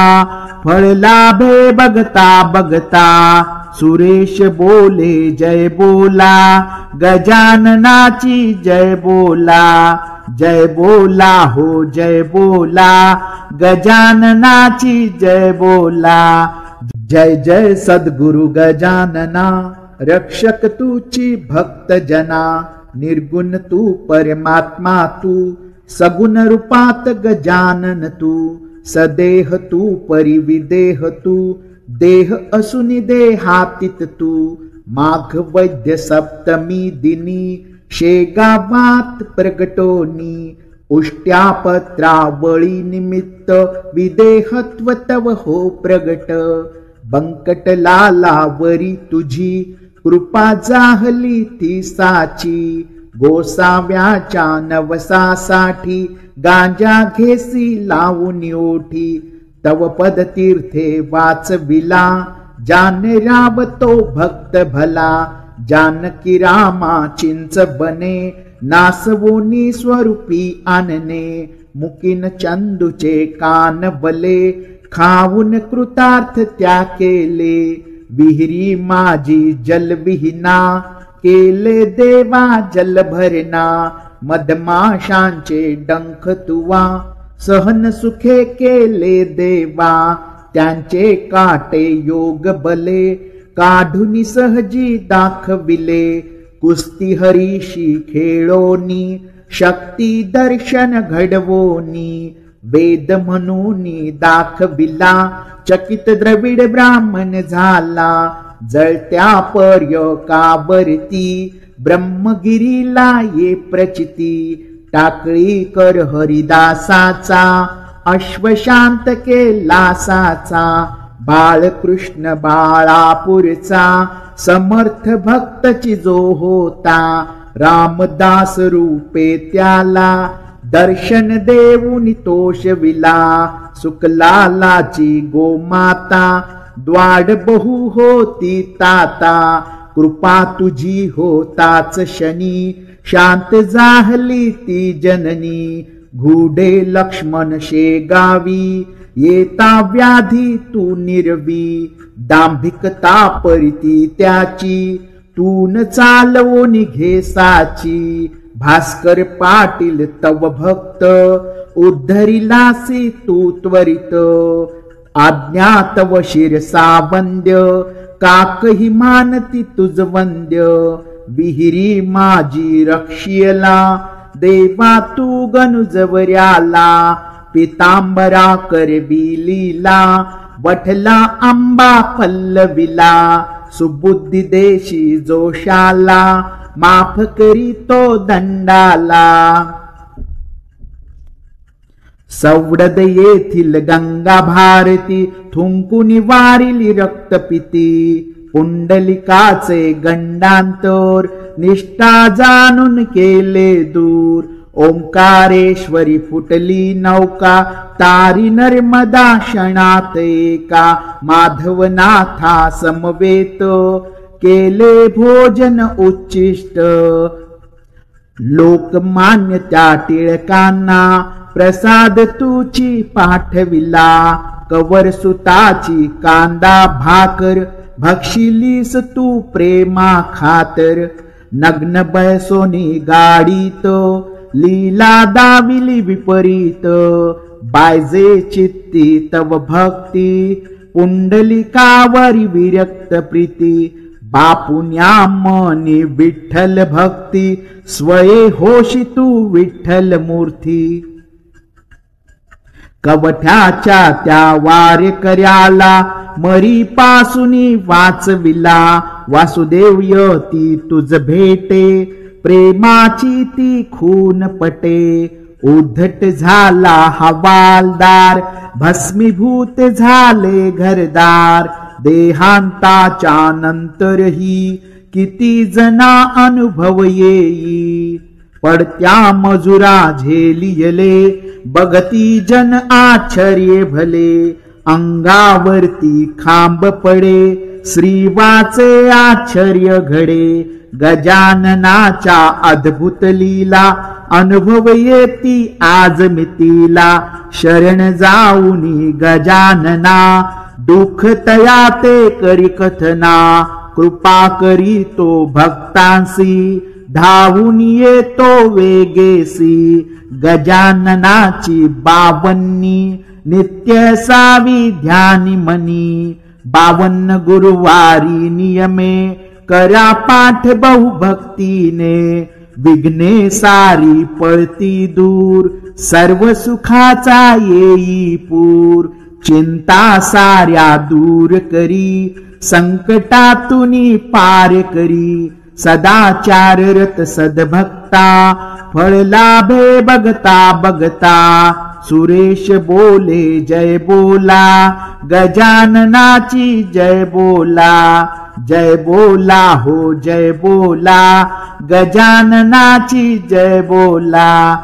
फळ लाभे बघता बघता सुरेश बोले जय बोला गजाननाची जय बोला हो जय बोला गजाननाची जय बोला जय जय सद्गुरु गजानना रक्षक तूची भक्त जना निर्गुण तू परमात्मा तू सगुण रूपात गजानन तू सदेह तू परिविदेह तू देह असुनी देहातीत तू माघ वैद्य सप्तमी दिनी शेगावात प्रगटोनी उष्ट्यापत्रावळी निमित्त विदेहत्व तव हो प्रगट बंकट लालावरी तुझी कृपा जाहली ती साची गोसाव्याच्या नवसासाठी गांजा घेसी लावून ओठी तव पद तीर्थे वाचविला जाने रावतो भक्त भला जानकी रामा चिंच बने नासवोनी स्वरूपी आणने मुकीन चंदूचे कान बले खाऊन कृतार्थ त्या केले विहिरी माझी जलविहीना केले देवा जल भरना मधमाशांचे डंख तुवा सहन सुखे केले देवा त्यांचे काटे योग बले काढून सहजी दाखविले कुस्ती हरीशी खेळोनी शक्ती दर्शन घडवोनी वेद म्हणूनी दाखविला चकित द्रविड ब्राह्मण झाला जळत्या पर्यकावरती ब्रह्मगिरीला ये प्रचिती टाकळी कर हरिदासाचा अश्वशांत केला साचा बाळकृष्ण बाळापूरचा समर्थ भक्तची जो होता रामदास रूपे त्याला दर्शन देऊन तोषविला सुकलालाची गोमाता द्वाड बहु होती ताता कृपा तुझी होताच शनी शांत जाहली ती जननी घुडे लक्ष्मण शेगावी येता व्याधी तू निर्वी दांभिकता परिती त्याची तून चालवून घेसाची भास्कर पाटील तव भक्त उद्धरिलासी तू त्वरित आज्ञात व शिरसा वंद्य काकही मानती तुझ वंद्य विहिरी माझी रक्षियला देवा तू गनुजवर्याला पितांबरा करबी लीला वठला आंबा पल्लविला सुबुद्धी देशी जोशाला माफ करी तो दंडाला सवडद येथील गंगा भारती थुंकुनी वारिली रक्तपिती पुंडलिकाचे गंडांतर निष्ठा जाणून केले दूर. ओंकारेश्वरी फुटली नौका तारी नर्मदा क्षणात एका. माधवनाथा समवेत केले भोजन उच्चिष्ट. लोकमान्य त्या टिळकांना प्रसाद तुची पाठविला. कवर सुताची कांदा भाकर भक्षिलीस तू प्रेमा खातर. नग्न बैसोनी गाडीत लीला दाविली विपरीत. बायजे चित्ती तव भक्ती पुंडलिकावरी विरक्त प्रीती. बापुन्या मनी विठ्ठल भक्ती स्वये होशी तू विठ्ठल मूर्ती. कवठ्याच्या त्या वारेकऱ्याला मरी पासूनी वाचविला. वासुदेव यती तुझ भेटे प्रेमाची ती खून पटे. उद्धट झाला हवालदार भस्मीभूत झाले घरदार. देहांताच्या नंतरही किती जना अनुभव येई. पडत्या मजुरा झेलियले बघती जन आश्चर्य भले. अंगावरती खांब पडे श्रीवाचे आश्चर्य घडे. गजाननाच्या अद्भुत लीला अनुभव येती आज मितीला. शरण जाऊनी गजानना दुःख तया ते करी कथना. कृपा करी तो भक्तांसी धावून येतो वेगेसी. गजाननाची बावन्नी नित्य सावी ध्यानी मनी. 52 गुरुवारी नियमे करा पाठ बहुभक्तीने. विघ्ने सारी पळती दूर सर्व सुखाचा येई पूर. चिंता साऱ्या दूर करी संकटातूनी पार करी. सदाचार रत सद्भक्ता फळ लाभे बघता बघता. सुरेश बोले जय बोला गजाननाची जय बोला. जय बोला हो जय बोला गजाननाची जय बोला.